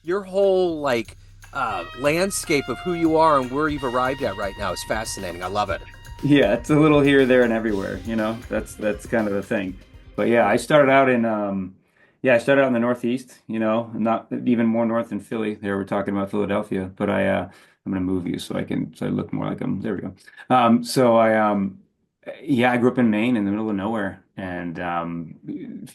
your whole like landscape of who you are and where you've arrived at right now is fascinating. I love it. Yeah, it's a little here, there, and everywhere, you know. That's kind of the thing. But yeah, Yeah. I started out in the Northeast, you know, not even more north than Philly. There we're talking about Philadelphia, but I'm gonna move you so I look more like them. There we go. So I grew up in Maine in the middle of nowhere, and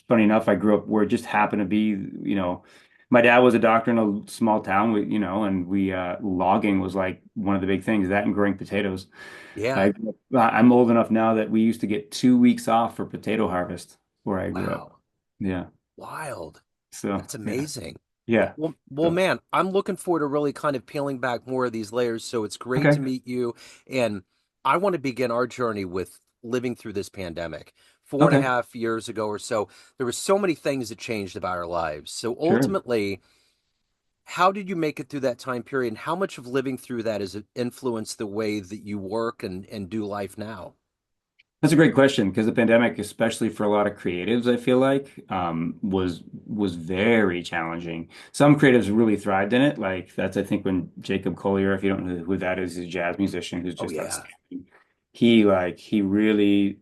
funny enough, I grew up where it just happened to be, you know, my dad was a doctor in a small town, you know, and we logging was like one of the big things, that and growing potatoes. Yeah. I'm old enough now that we used to get 2 weeks off for potato harvest where I grew up. Wow. Yeah. Wild. So That's yeah. amazing. Yeah. Well, So man, I'm looking forward to really kind of peeling back more of these layers. So it's great to okay. meet you. And I want to begin our journey with living through this pandemic. Four and a Okay. half years ago or so, there were so many things that changed about our lives. So Sure. ultimately, how did you make it through that time period? And how much of living through that has influenced the way that you work and do life now? That's a great question because the pandemic, especially for a lot of creatives, I feel like was very challenging. Some creatives really thrived in it. Like that's I think when Jacob Collier, if you don't know who that is, he's a jazz musician who's Oh, just yeah. outstanding. He really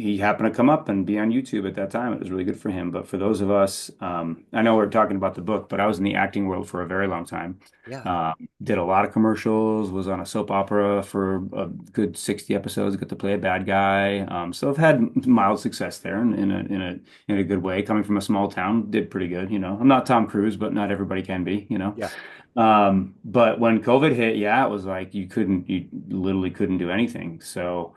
he happened to come up and be on YouTube at that time. It was really good for him. But for those of us, I know we're talking about the book, but I was in the acting world for a very long time. Yeah. Did a lot of commercials, was on a soap opera for a good 60 episodes, got to play a bad guy. So I've had mild success there in a good way. Coming from a small town, did pretty good, you know. I'm not Tom Cruise, but not everybody can be, you know. Yeah. But when COVID hit, yeah, it was like you literally couldn't do anything. So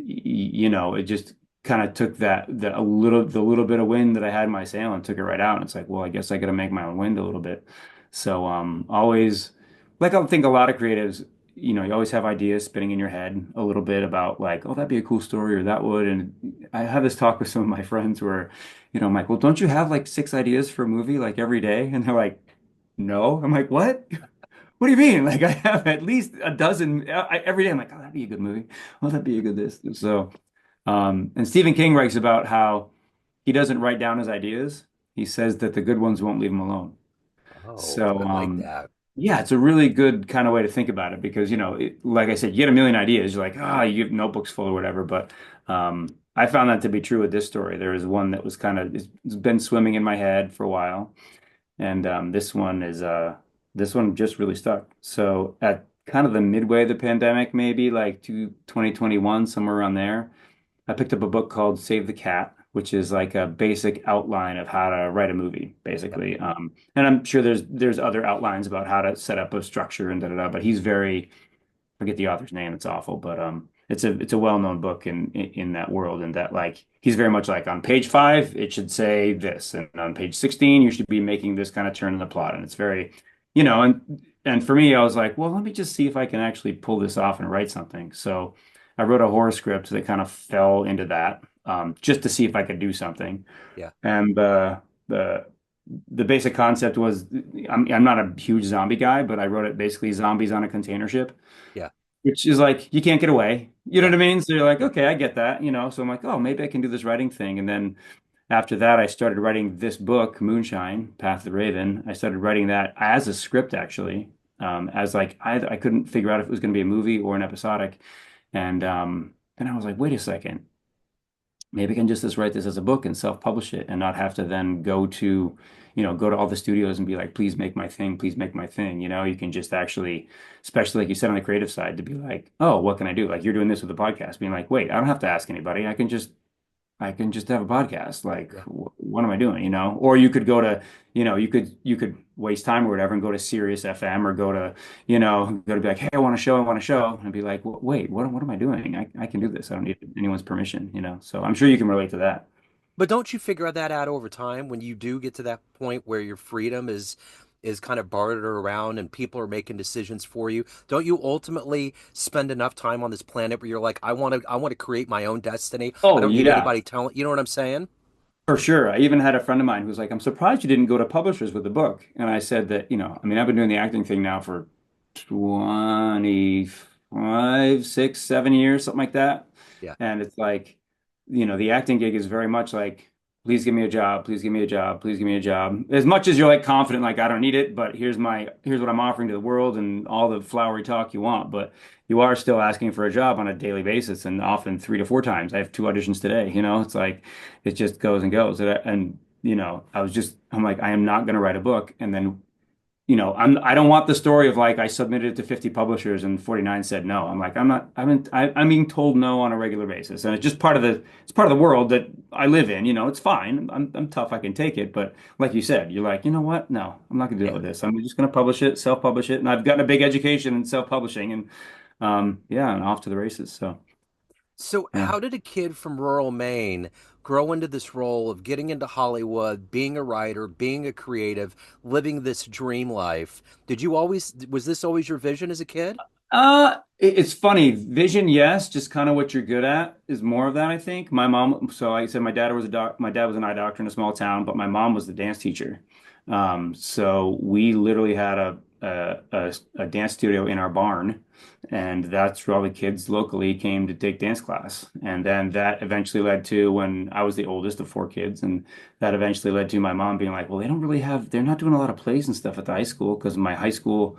you know, it just kind of took the little bit of wind that I had in my sail and took it right out. And it's like, well, I guess I got to make my own wind a little bit. So always like I think a lot of creatives, you know, you always have ideas spinning in your head a little bit about like, oh, that'd be a cool story or that would. And I have this talk with some of my friends where, you know, I'm like, well, don't you have like 6 ideas for a movie like every day? And they're like, no. I'm like, what? What do you mean? Like I have at least a dozen every day. I'm like, oh, that'd be a good movie. Oh, that'd be a good this. So, and Stephen King writes about how he doesn't write down his ideas. He says that the good ones won't leave him alone. Oh, So, I like that. yeah, it's a really good kind of way to think about it because, you know, like I said, you get a million ideas. You're like, you have notebooks full or whatever. But I found that to be true with this story. There is one that was it's been swimming in my head for a while. And this one just really stuck. So at kind of the midway of the pandemic, maybe like 2021, somewhere around there, I picked up a book called Save the Cat, which is like a basic outline of how to write a movie, Yep. basically. And I'm sure there's other outlines about how to set up a structure and da da da. But he's very forget the author's name. It's awful, but it's a well-known book in that world, and that like he's very much like on page 5 it should say this, and on page 16 you should be making this kind of turn in the plot, and it's very, you know, and for me I was like, well, let me just see if I can actually pull this off and write something. So I wrote a horror script that kind of fell into that, just to see if I could do something, Yeah. and the the basic concept was I'm not a huge zombie guy, but I wrote it basically zombies on a container ship, Yeah. which is like you can't get away. You know what Yeah. I mean? So you're like, Yeah. okay, I get that, you know. So I'm like, oh, maybe I can do this writing thing. And then after that, I started writing this book, Moonshine, Path of the Raven. I started writing that as a script, actually, as like I couldn't figure out if it was going to be a movie or an episodic. And then I was like, wait a second, maybe I can just write this as a book and self-publish it and not have to then go to all the studios and be like, please make my thing, please make my thing. You know, you can just actually, especially like you said on the creative side, to be like, oh, what can I do? Like you're doing this with the podcast, being like, wait, I don't have to ask anybody. I can just have a podcast. Like, Yeah. what am I doing? You know? Or you could go to, you could waste time or whatever and go to Sirius FM or go to be like, hey, I want to show, and be like, wait, what am I doing? I can do this. I don't need anyone's permission. You know? So I'm sure you can relate to that. But don't you figure that out over time when you do get to that point where your freedom is kind of bartered around and people are making decisions for you? Don't you ultimately spend enough time on this planet where you're like, I want to create my own destiny. I Oh don't need yeah, anybody telling, you know what I'm saying? for sure. I even had a friend of mine who's like, I'm surprised you didn't go to publishers with the book. And I said that, I mean, I've been doing the acting thing now for 25, 6, 7 years, something like that. Yeah. And it's like, the acting gig is very much like please give me a job, please give me a job, please give me a job. As much as you're like confident, like I don't need it, but here's what I'm offering to the world and all the flowery talk you want, but you are still asking for a job on a daily basis and often 3 to 4 times. I have 2 auditions today, it's like it just goes and goes. And I'm like, I am not going to write a book. And then I don't want the story of like I submitted it to 50 publishers and 49 said no. I'm like, I'm not, I'm being told no on a regular basis. And it's just it's part of the world that I live in, it's fine. I'm tough. I can take it. But like you said, you're like, you know what? No, I'm not gonna deal Yeah. with this. I'm just gonna publish it, self-publish it. And I've gotten a big education in self-publishing and, yeah, and off to the races. So, So, yeah. how did a kid from rural Maine grow into this role of getting into Hollywood, being a writer, being a creative, living this dream life? Was this always your vision as a kid? It's funny. Vision, yes, just kind of what you're good at is more of that, I think. My mom, so I said my dad was an eye doctor in a small town, but my mom was the dance teacher. So we literally had a dance studio in our barn, and that's where all the kids locally came to take dance class. And then that eventually led to when I was the oldest of 4 kids, and that eventually led to my mom being like, well, they're not doing a lot of plays and stuff at the high school because my high school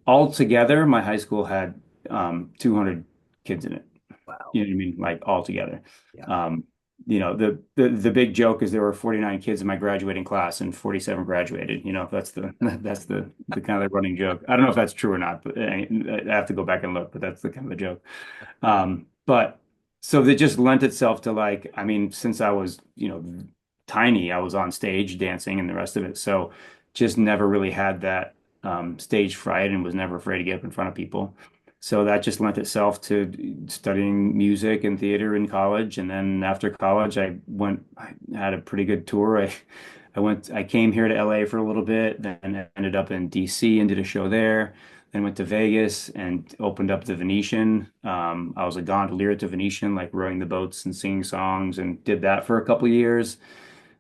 altogether, my high school had 200 kids in it. Wow. You know what I mean? Like altogether. Yeah. Um, the big joke is there were 49 kids in my graduating class and 47 graduated. That's the that's the kind of the running joke. I don't know if that's true or not, but I have to go back and look, but that's the kind of the joke. But so that just lent itself to like, I mean, since I was, tiny, I was on stage dancing and the rest of it. So just never really had that stage fright and was never afraid to get up in front of people. So that just lent itself to studying music and theater in college. And then after college, I had a pretty good tour. I came here to LA for a little bit, then ended up in DC and did a show there. Then went to Vegas and opened up the Venetian. I was a gondolier at the Venetian, like rowing the boats and singing songs, and did that for a couple of years.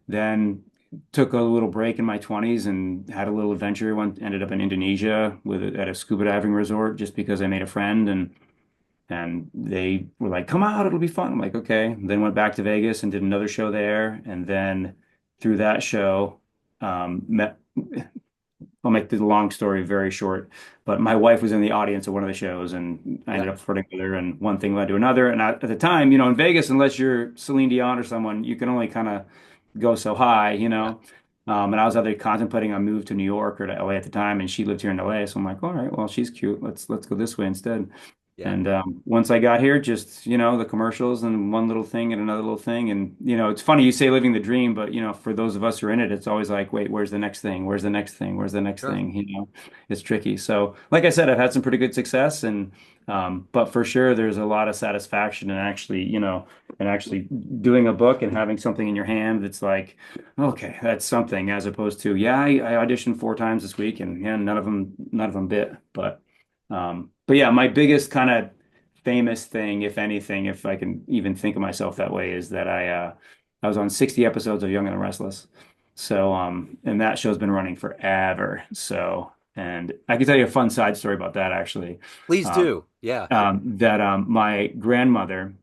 Then took a little break in my 20s and had a little adventure. Ended up in Indonesia at a scuba diving resort just because I made a friend and they were like, "Come out, it'll be fun." I'm like, "Okay." Then went back to Vegas and did another show there, and then through that show, met. I'll make the long story very short, but my wife was in the audience of one of the shows, and I Yeah. ended up flirting with her, and one thing led to another. And at the time, in Vegas, unless you're Celine Dion or someone, you can only kind of go so high. And I was either contemplating a move to New York or to LA at the time, and she lived here in LA, so I'm like, all right, well, she's cute. Let's go this way instead. Yeah. And once I got here, just the commercials and one little thing and another little thing, and it's funny you say living the dream, but for those of us who are in it, it's always like, wait, where's the next thing? Where's the next thing? Where's the next Sure. thing? It's tricky. So, like I said, I've had some pretty good success, and but for sure, there's a lot of satisfaction in actually doing a book and having something in your hand that's like, okay, that's something, as opposed to, yeah, I auditioned 4 times this week, and yeah, none of them bit, but yeah, my biggest kind of famous thing, if anything, if I can even think of myself that way, is that I was on 60 episodes of Young and the Restless. So and that show's been running forever. So and I can tell you a fun side story about that actually. Please Um, do. Yeah. that my grandmother,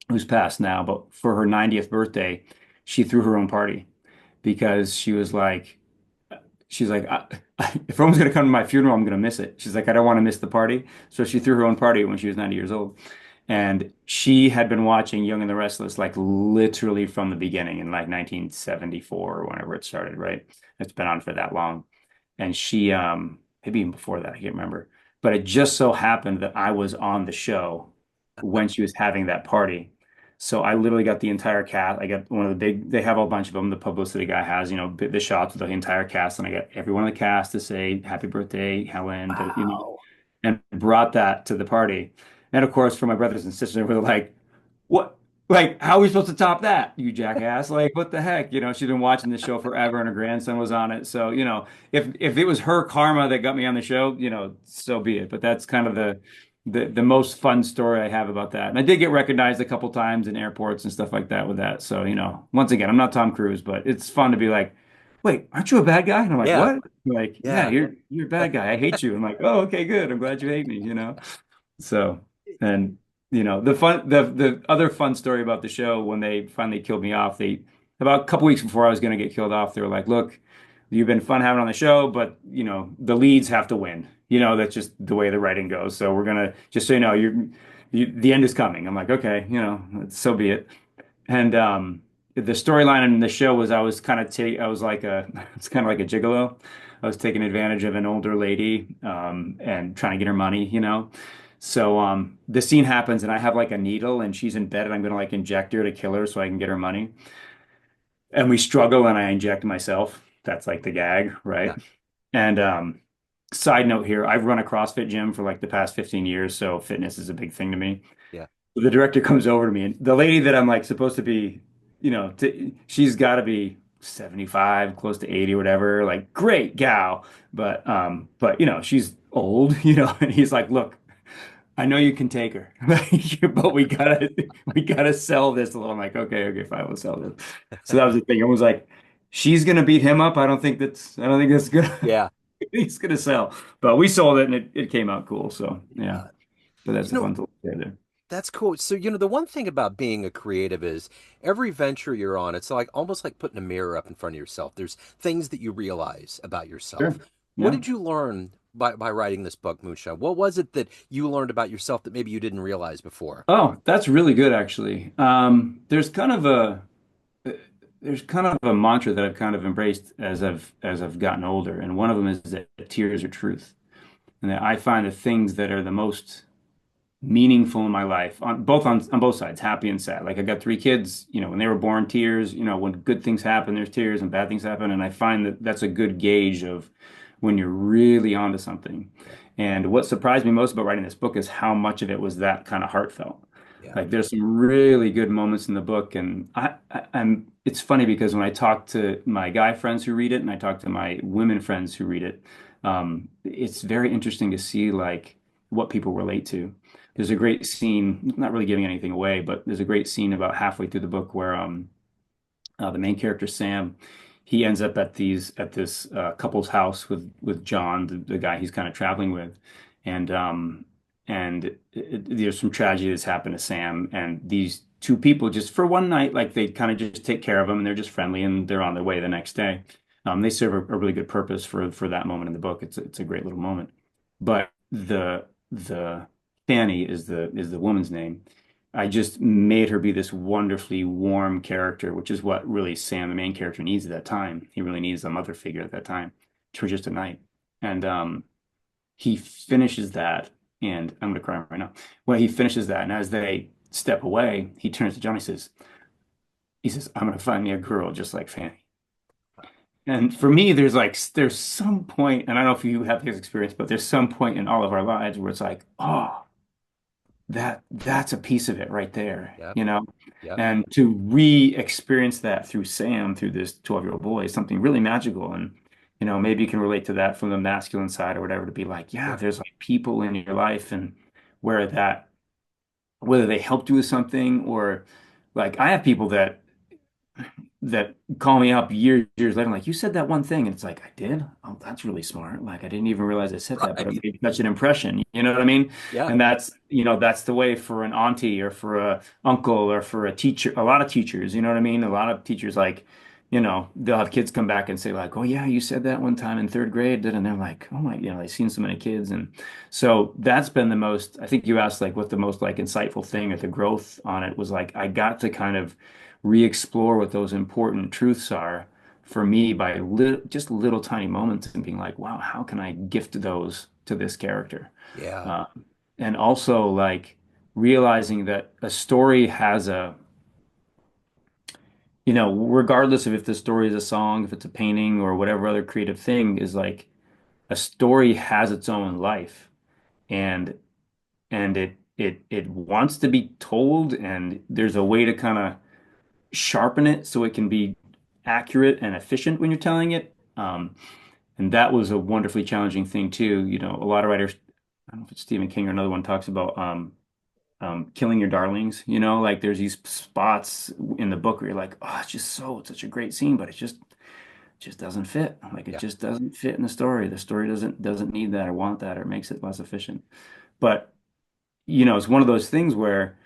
who's passed now, but for her 90th birthday, she threw her own party because she's like, if everyone's gonna come to my funeral, I'm gonna miss it. She's like, I don't want to miss the party. So she threw her own party when she was 90 years old. And she had been watching Young and the Restless like literally from the beginning in like 1974 or whenever it started, right? It's been on for that long. And she, maybe even before that, I can't remember. But it just so happened that I was on the show when she was having that party. So I literally got the entire cast. I got one of the big, they have a bunch of them. The publicity guy has, the shots of the entire cast. And I got everyone in the cast to say, happy birthday, Helen, Wow. and brought that to the party. And of course, for my brothers and sisters, they were like, what? Like, how are we supposed to top that, you jackass? Like, what the heck? She'd been watching the show forever and her grandson was on it. So, if it was her karma that got me on the show, so be it. But that's kind of the most fun story I have about that. And I did get recognized a couple times in airports and stuff like that with that. So, once again, I'm not Tom Cruise, but it's fun to be like, wait, aren't you a bad guy? And I'm like, Yeah. what? Like, yeah, Yeah. you're a bad guy. I hate you. I'm like, oh, okay, good. I'm glad you hate me. So, and the other fun story about the show when they finally killed me off, about a couple weeks before I was going to get killed off, they were like, "Look, you've been fun having on the show, but the leads have to win. That's just the way the writing goes. So we're gonna just so you know, the end is coming." I'm like, "Okay, so be it." And the storyline in the show was I was like it's kind of like a gigolo. I was taking advantage of an older lady and trying to get her money. So the scene happens and I have like a needle and she's in bed and I'm gonna like inject her to kill her so I can get her money. And we struggle and I inject myself. That's like the gag, right? Yeah, And side note here, I've run a CrossFit gym for like the past 15 years, so fitness is a big thing to me. yeah, The director comes over to me, and the lady that I'm like supposed to be, she's got to be 75, close to 80 or whatever. Like, great gal, but she's old, and he's like, "Look, I know you can take her, but we gotta sell this a little." I'm like, "Okay, okay, fine, we'll sell this." So that was the thing. I was like, "She's gonna beat him up. I don't think that's gonna yeah. he's gonna sell." But we sold it, and it came out cool. So yeah, Uh, but that's you a know, fun little story there. That's cool. So, the one thing about being a creative is every venture you're on, it's like almost like putting a mirror up in front of yourself. There's things that you realize about yourself. Sure. What Yeah. did you learn by writing this book, Moonshine? What was it that you learned about yourself that maybe you didn't realize before? Oh, that's really good actually. There's kind of a mantra that I've kind of embraced as I've gotten older, and one of them is that tears are truth, and that I find the things that are the most meaningful in my life on both sides, happy and sad. Like I got three kids, when they were born, tears. When good things happen, there's tears, and bad things happen, and I find that that's a good gauge of when you're really onto something. Yeah, And what surprised me most about writing this book is how much of it was that kind of heartfelt. yeah, Like there's some really good moments in the book, and I'm. It's funny because when I talk to my guy friends who read it, and I talk to my women friends who read it, it's very interesting to see like what people relate to. yeah, There's a great scene, not really giving anything away, but there's a great scene about halfway through the book where the main character Sam, he ends up at this couple's house with John, the guy he's kind of traveling with, and there's some tragedy that's happened to Sam, and these two people just for one night, like they kind of just take care of him, and they're just friendly, and they're on their way the next day. They serve a really good purpose for that moment in the book. It's a great little moment, but the Fanny is the woman's name. I just made her be this wonderfully warm character, which is what really Sam, the main character, needs at that time. He really needs a mother figure at that time for just a night. And he finishes that, and I'm gonna cry right now. Well, he finishes that, and as they step away, he turns to Johnny, he says, "I'm gonna find me a girl just like Fanny." And for me, there's some point, and I don't know if you have this experience, but there's some point in all of our lives where it's like, oh, that's a piece of it right there, yeah, you know? yeah, And to re-experience that through Sam, through this 12-year-old boy, is something really magical. And, maybe you can relate to that from the masculine side or whatever, to be like, yeah, yeah. there's like people in your life and where that, whether they helped you with something or like I have people that call me up years later, like, "You said that one thing," and it's like, "I did? Oh, that's really smart. Like, I didn't even realize I said that, but it Right. made such an impression." You know what I mean? Yeah, And that's the way for an auntie or for a uncle or for a teacher. A lot of teachers, you know what I mean? A lot of teachers, like, they'll have kids come back and say, like, "Oh yeah, you said that one time in third grade," and they're like, "Oh my," they've seen so many kids, and so that's been the most. I think you asked like what the most like insightful thing or the growth on it was like. I got to kind of re-explore what those important truths are for me by just little tiny moments and being like, wow, how can I gift those to this character? yeah, Uh, and also like realizing that a story has regardless of if the story is a song, if it's a painting or whatever other creative thing is like a story has its own life and it wants to be told and there's a way to kind of sharpen it so it can be accurate and efficient when you're telling it. And that was a wonderfully challenging thing too. A lot of writers, I don't know if it's Stephen King or another one, talks about killing your darlings. Like there's these spots in the book where you're like, oh, it's such a great scene, but it just doesn't fit. Like it yeah, just doesn't fit in the story. The story doesn't need that or want that or makes it less efficient. But it's one of those things where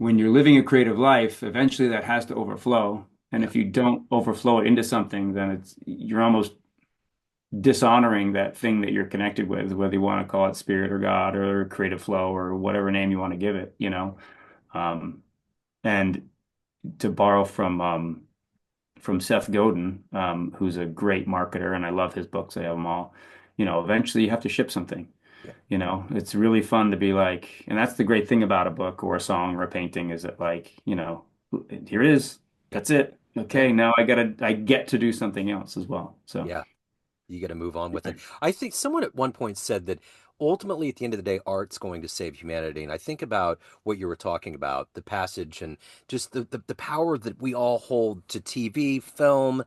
when you're living a creative life, eventually that has to overflow. And Yeah. if you don't overflow it into something, then you're almost dishonoring that thing that you're connected with, whether you want to call it spirit or God or creative flow or whatever name you want to give it, you know. Um, and to borrow from Seth Godin, who's a great marketer, and I love his books. I have them all. You know, eventually you have to ship something. Yeah. You know, it's really fun to be like, and that's the great thing about a book or a song or a painting is that like, you know, here it is. Yeah. That's it. Yeah. Okay, now I get to do something else as well. So, Yeah. You got to move on with it. I think someone at one point said that ultimately, at the end of the day, art's going to save humanity. And I think about what you were talking about, the passage and just the power that we all hold to TV, film,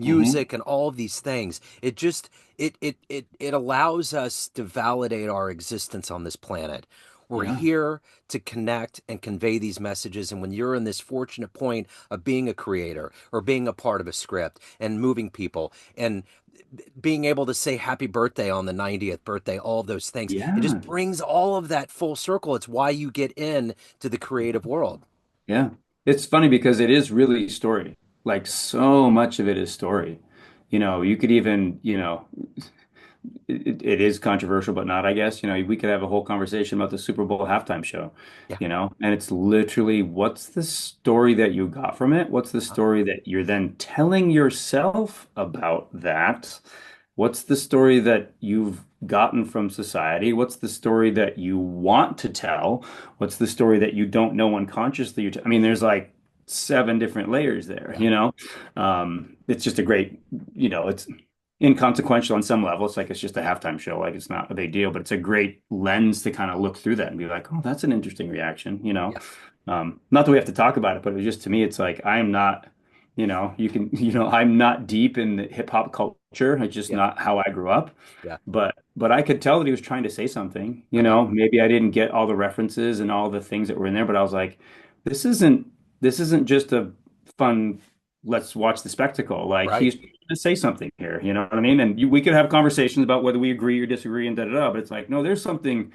hmm music, and all of these things. It just it allows us to validate our existence on this planet. We're yeah, here to connect and convey these messages. And when you're in this fortunate point of being a creator or being a part of a script and moving people and being able to say happy birthday on the 90th birthday, all of those things. It just yeah, brings all of that full circle. It's why you get in to the creative world. yeah. It's funny because it is really story. Like so much of it is story. You know, you could even, you know, it is controversial, but not, I guess. You know, we could have a whole conversation about the Super Bowl halftime show, Yeah. you know, and it's literally what's the story that you got from it? What's the Uh, story that you're then telling yourself about that? What's the story that you've gotten from society? What's the story that you want to tell? What's the story that you don't know unconsciously? I mean, there's like seven different layers there, yeah. you know? It's just a great, you know, it's inconsequential on some level. It's like it's just a halftime show, like it's not a big deal, but it's a great lens to kind of look through that and be like, oh, that's an interesting reaction, you know. Yeah. Not that we have to talk about it, but it was just to me, it's like I'm not, you know, you can, you know, I'm not deep in the hip hop culture. It's just Yeah. not how I grew up. Yeah. But I could tell that he was trying to say something, you Uh-huh. know. Maybe I didn't get all the references and all the things that were in there, but I was like, this isn't this isn't just a fun, let's watch the spectacle. Like Right. he's trying to say something here, you know what I mean? And we could have conversations about whether we agree or disagree and da da da, but it's like, no, there's something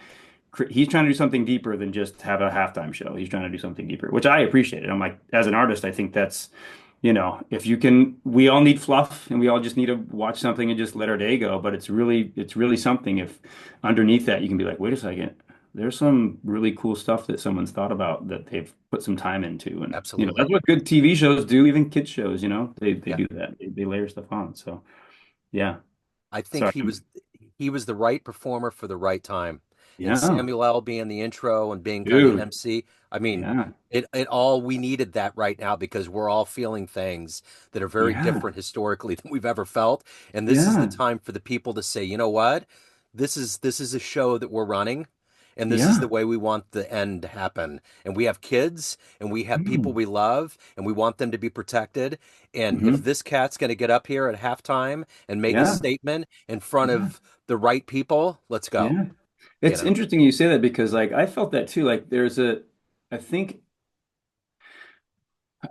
he's trying to do something deeper than just have a halftime show. He's trying to do something deeper, which I appreciate it. I'm like, as an artist, I think that's, you know, if you can, we all need fluff and we all just need to watch something and just let our day go. But it's really something if underneath that you can be like, wait a second, there's some really cool stuff that someone's thought about that they've put some time into. And, you know, Absolutely. that's what good TV shows do, even kids shows, you know, they Yeah. do that. They layer stuff on. So, yeah. I think Sorry. he was the right performer for the right time. And Yeah. Samuel L. being the intro and being kind of the Dude. MC, I mean, Yeah. it all we needed that right now because we're all feeling things that are very Yeah. different historically than we've ever felt. And this is the Yeah. time for the people to say, you know what? This is a show that we're running. And this is the Yeah. way we want the end to happen. And we have kids and we have people Mm. we love and we want them to be protected. And if hmm this cat's going to get up here at halftime and make a Yeah. statement in front Yeah. of the right people, let's go. Yeah. You It's know? interesting you say that because like I felt that too. Like I think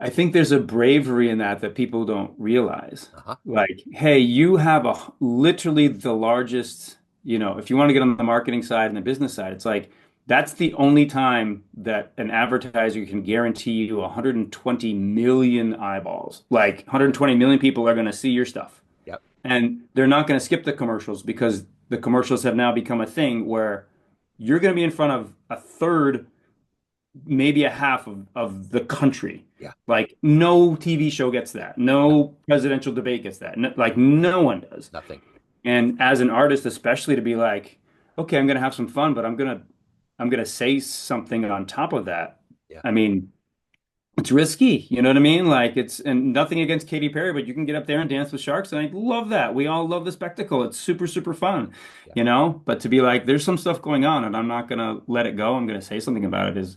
I think there's a bravery in that people don't realize. Uh-huh. Like, hey, you have literally the largest, you know, if you want to get on the marketing side and the business side, it's like that's the only time that an advertiser can guarantee you 120 million eyeballs. Like 120 million people are going to see your stuff. Yep. And they're not going to skip the commercials because the commercials have now become a thing where you're going to be in front of a third, maybe a half of the country. Yeah. Like no TV show gets that. No, No presidential debate gets that. No, like no one does. nothing. And as an artist, especially to be like, okay, I'm going to have some fun, but I'm going to say something on top of that. Yeah. I mean, it's risky, you know what I mean? Like it's and nothing against Katy Perry, but you can get up there and dance with sharks, and I love that. We all love the spectacle. It's super, super fun, Yeah. you know? But to be like, there's some stuff going on, and I'm not gonna let it go. I'm gonna say something about it is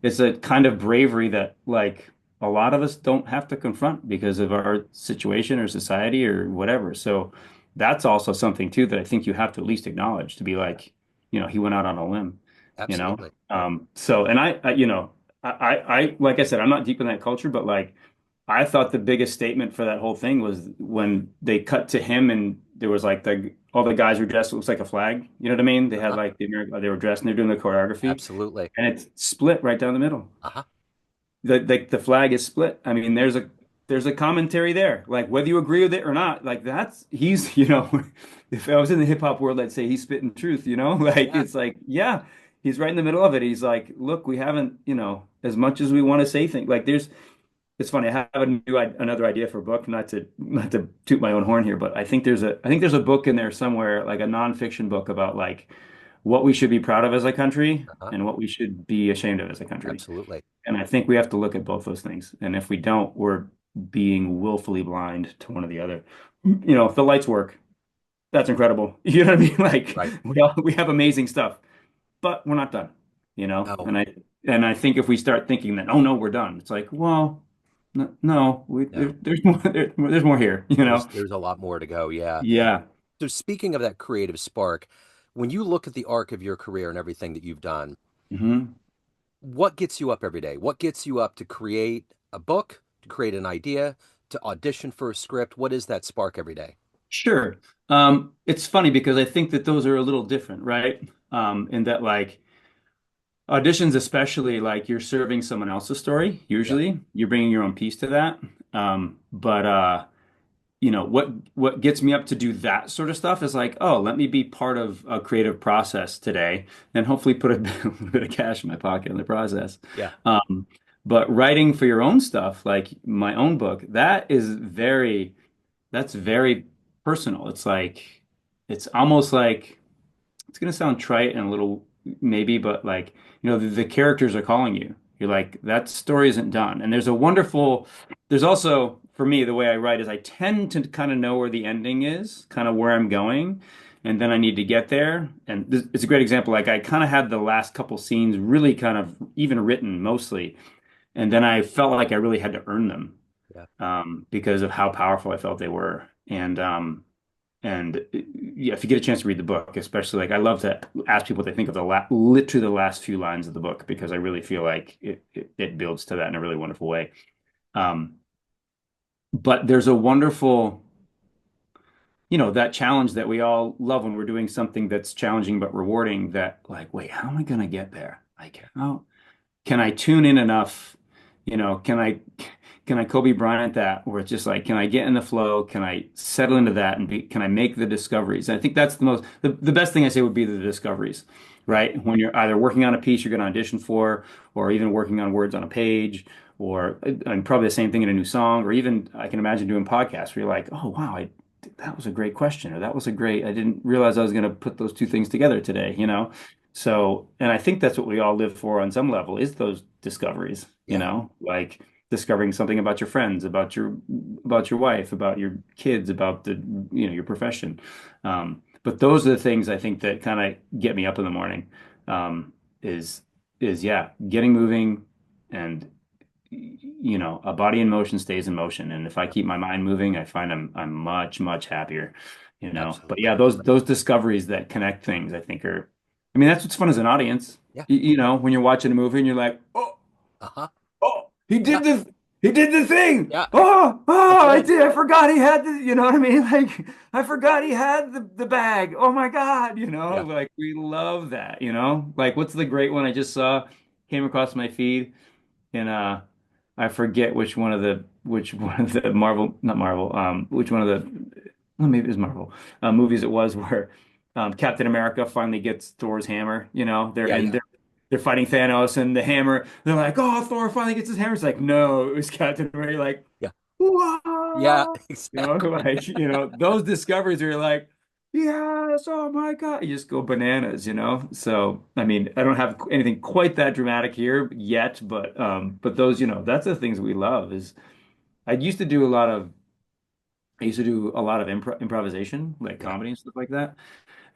it's a kind of bravery that like a lot of us don't have to confront because of our situation or society or whatever. So that's also something too that I think you have to at least acknowledge to be Yeah. like, you know, he went out on a limb, you know? Absolutely. So and you know. Like I said, I'm not deep in that culture, but like, I thought the biggest statement for that whole thing was when they cut to him and there was like all the guys were dressed, it looks like a flag. You know what I mean? They had Uh-huh. like the American, they were dressed and they're doing the choreography Absolutely. and it's split right down the middle. Uh-huh. the flag is split. I mean, there's a commentary there. Like whether you agree with it or not, like that's he's, if I was in the hip hop world, I'd say he's spitting truth, Like Yeah. it's like, yeah, he's right in the middle of it. He's like, look, we haven't, as much as we want to say things. Like it's funny, I have another idea for a book, not to toot my own horn here, but I think there's a book in there somewhere, like a nonfiction book about like what we should be proud of as a country Uh-huh. and what we should be ashamed of as a country. Absolutely. And I think we have to look at both those things. And if we don't, we're being willfully blind to one or the other. If the lights work, that's incredible. You know what I mean? Like Right. we have amazing stuff, but we're not done, No, And I think if we start thinking that, oh no, we're done, it's like, well, no, no no. there's more there's more here. There's a lot more to go. Yeah. Yeah. So speaking of that creative spark, when you look at the arc of your career and everything that you've done, Hmm. what gets you up every day? What gets you up to create a book, to create an idea, to audition for a script? What is that spark every day? Sure. It's funny because I think that those are a little different, right? In that like auditions, especially like you're serving someone else's story, Yeah. usually you're bringing your own piece to that. But what gets me up to do that sort of stuff is like, oh, let me be part of a creative process today and hopefully put a bit of cash in my pocket in the process. Yeah. But writing for your own stuff, like my own book, that's very personal. It's almost like it's gonna sound trite and a little maybe, but like, the characters are calling you. You're like, that story isn't done. And there's also, for me, the way I write is I tend to kind of know where the ending is, kind of where I'm going, and then I need to get there. And it's a great example. Like I kind of had the last couple scenes really kind of even written mostly, and then I felt like I really had to earn them Yeah. because of how powerful I felt they were. And yeah, if you get a chance to read the book, especially like I love to ask people what they think of literally the last few lines of the book because I really feel like it builds to that in a really wonderful way. Um, but there's a wonderful, that challenge that we all love when we're doing something that's challenging but rewarding. That like, wait, how am I gonna get there? Like, how can I tune in enough? Can I Kobe Bryant that where it's just like, can I get in the flow? Can I settle into that can I make the discoveries? And I think that's the best thing I say would be the discoveries, Yeah. right? When you're either working on a piece you're going to audition for, or even working on words on a page, or and probably the same thing in a new song, or even I can imagine doing podcasts where you're like, oh wow, that was a great question, or I didn't realize I was going to put those two things together today. So, and I think that's what we all live for on some level is those discoveries, Yeah. like discovering something about your friends, about your wife, about your kids, about your profession. But those are the things I think that kind of get me up in the morning. Is yeah, getting moving and a body in motion stays in motion. And if I Yeah. keep my mind moving, I find I'm much, much happier. But Absolutely. yeah, those discoveries that connect things, I think I mean, that's what's fun as an audience. Yeah. When you're watching a movie and you're like, oh, Uh-huh. oh, Yeah. he did the thing. Yeah. Oh, That's I it. did. I forgot he had you know what I mean? Like, I forgot he had the bag. Oh my God, Yeah. like we love that. Like, what's the great one I just saw came across my feed? And I forget which one of the Marvel, not Marvel, which one of the well, maybe it was Marvel movies it was where Captain America finally gets Thor's hammer. Yeah. Yeah. They're fighting Thanos and the hammer. They're like, oh, Thor finally gets his hammer. It's like, no, it was Captain America. You're like, Yeah. Yeah. what? Exactly. Like those discoveries where you're like, yes, oh my God, you just go bananas. So I mean, I don't have anything quite that dramatic here yet, but those, that's the things we love is I used to do a lot of I used to do a lot of improvisation, like Yeah. comedy and stuff like that.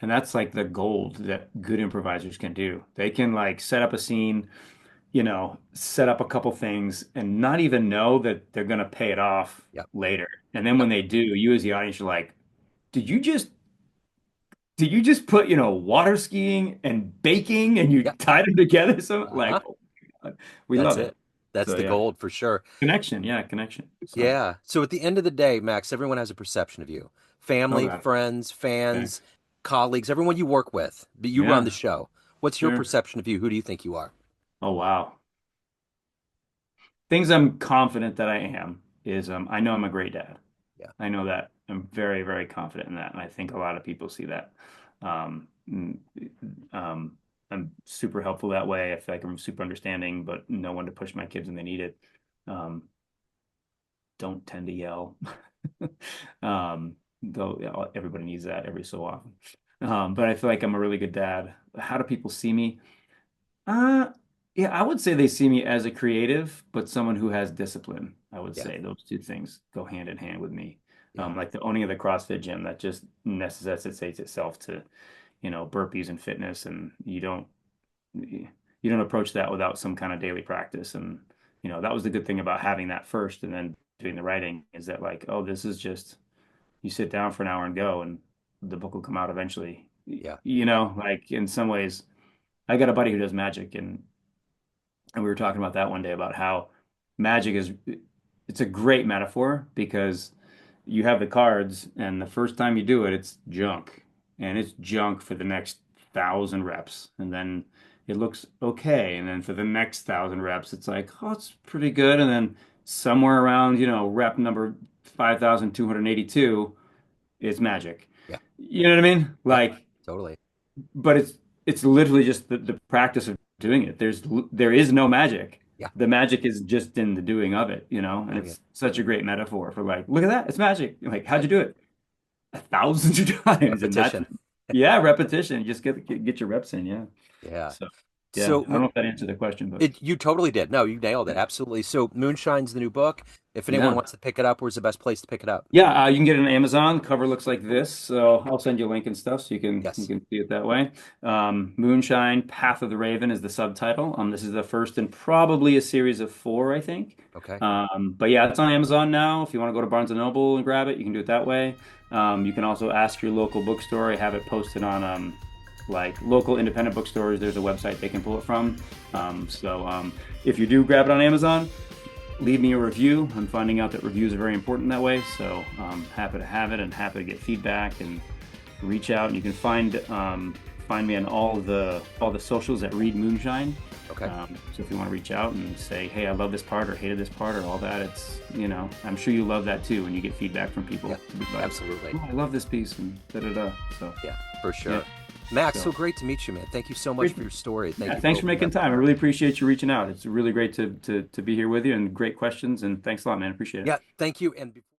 And that's like the gold that good improvisers can do. They can like set up a scene, set up a couple things and not even know that they're going to pay it off Yep. later. And then Yep. when they do, you as the audience, you're like, did you just did you just put, water skiing and baking and you Yep. tied them together? So like, Uh-huh. oh my God, we That's love it. it. That's So the yeah, gold for sure. connection. Yeah, connection. So, Yeah. So at the end of the day, Max, everyone has a perception of you. oh Family, God. friends, Okay. fans, colleagues, everyone you work with, but you run the Yeah, show. What's your sure. perception of you? Who do you think you are? Oh wow. things I'm confident that I am is I know I'm a great dad. Yeah, I know that. I'm very, very confident in that. And I think a lot of people see that. Mm, I'm super helpful that way. I feel like I'm super understanding, but know when to push my kids when they need it. Um, don't tend to yell. Though yeah, everybody needs that every so often. But I feel like I'm a really good dad. How do people see me? Uh, yeah, I would say they see me as a creative, but someone who has discipline. I would yeah, say those two things go hand in hand with me. yeah, Like the owning of the CrossFit gym, that just necessitates itself to, burpees and fitness, and you don't approach that without some kind of daily practice. And, that was the good thing about having that first and then doing the writing is that like, oh, this is just you sit down for an hour and go, and the book will come out eventually. yeah, Like in some ways, I got a buddy who does magic, and we were talking about that one day about how magic is it's a great metaphor because you have the cards and the first time you do it it's junk and it's junk for the next 1,000 reps and then it looks okay and then for the next 1,000 reps it's like oh it's pretty good and then somewhere around rep number 5,282 it's magic. yeah, You know what I mean? yeah, Like totally. but it's literally just the practice of doing it. There is no magic. Yeah. The magic is just in the doing of it, and Oh, yeah. it's such a great metaphor for like, look at that, it's magic. Like, how'd Right. you do it? Thousands of times, and that's Repetition. yeah, repetition. You just get your reps in, yeah. Yeah. So yeah, So I don't know if that answered the question, but you totally did. No, you nailed it. yeah, Absolutely. So Moonshine's the new book. If anyone yeah. wants to pick it up, where's the best place to pick it up? Yeah, you can get it on Amazon. The cover looks like this, so I'll send you a link and stuff so you can you Yes. can see it that way. Moonshine, Path of the Raven is the subtitle. This is the first in probably a series of four, I think. Okay. But yeah, it's on Amazon now. If you want to go to Barnes and Noble and grab it, you can do it that way. You can also ask your local bookstore. I have it posted on like local independent bookstores. There's a website they can pull it from. If you do grab it on Amazon leave me a review. I'm finding out that reviews are very important that way. So I'm happy to have it and happy to get feedback and reach out. And you can find me on all the socials at Read Moonshine. Okay. So if you want to reach out and say, hey, I love this part or hated this part or all that, I'm sure you love that too when you get feedback from people Yeah. to be like, Absolutely. oh, I love this piece and da da da. So Yeah, for yeah, sure. Max, so so great to meet you, man. Thank you so much great. for your story. Thank Yeah, you for thanks for opening making up your time. I heart. really appreciate you reaching out. It's really great to be here with you and great questions and thanks a lot, man. Appreciate it. Yeah, thank you. And